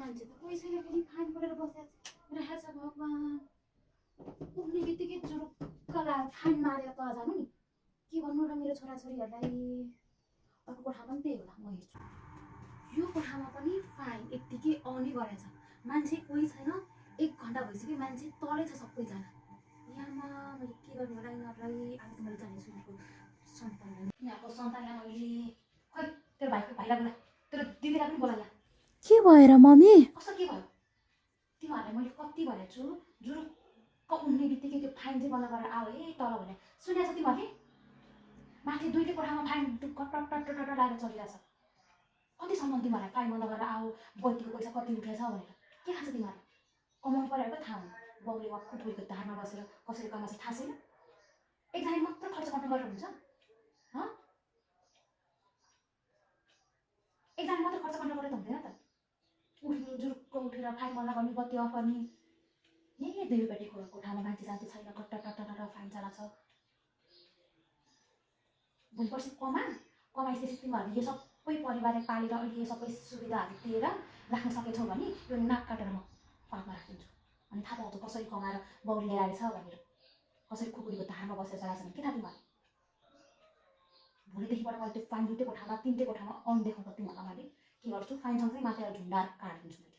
मान्छे त कोही छैन फेरि फाइन परेर बसेको रहेछ भगवान्। उठ्ने बित्तिकै जुरुक्क लाग्यो फाइन मारेर तल जानु नि। के भन्नु र मेरो छोराछोरीहरूलाई। अर्को कोठामा पनि त्यही होला, म हेर्छु। यो कोठामा पनि फाइन यत्तिकै आउने गरेछ। मान्छे कोही छैन, 1 घन्टा भइसक्यो, मान्छे तलै छ सबैजना। यहाँमा मैले के गर्नु होला यिनीहरूलाई। आज त मैले जानेछु यिनीहरूको सन्तानलाई मैले। खै तेरो भाइलाई बोला, तेरो दिदीलाई पनि बोला। के भएर मम्मी? कस्तो के भयो? तिमीहरूलाई मैले कति भनेको छु, जुरुक्क उठ्ने बित्तिकै त्यो फाइन चाहिँ बन्द गरेर आऊ है तल भने। सुनेको छ तिमीहरूले? माथि 2टै कोठामा फाइन टट लागेर चलिरहेछ। कतिसम्म तिमीहरूलाई फाइन बन्द गरेर आऊ, बत्तीको पैसा कति उठेछ भनेर के थाहा छ तिमीहरूलाई? कमाउनु परेको थाहा हुनु। बाउले वाक्क ठुलो धारमा बसेर कसरी कमाउँछ थाहा छैन? एकजना मात्र खर्च गर्नु गरेर हुन्छ? एकजना मात्र खर्च गर्नु गरेर त हुँदैन त। उठ्ने जुरुक्क उठेर फाइन बन्द गर्ने, बत्ती अफ गर्ने। यही देवीपेटीको कोठामा मान्छे जान्ति छैन, टट फाइन चलाछ। भोलि पर्सि कमाइसकेपछि तिमीहरूले यो सबै परिवारलाई पालेर अहिले यो सबै सुविधाहरू दिएर राख्न सकेछौ भने यो नाक काटेर म पापमा राखिदिन्छु। अनि थाहा पाउँछ कसरी कमाएर बाउले ल्याएर छ भनेर, कसरी खुकुरीको धारमा बसेर चलाएको छ भने। के थाहा तिमीहरू? भोलिदेखिबाट मैले त्यो फाइन 2टै कोठामा 3टै कोठामा आउनु देखाउँछ तिमीहरूलाई। मैले के गर्छु, फाइन सँगसँगै माथि झुन्डा काटिदिन्छु मैले।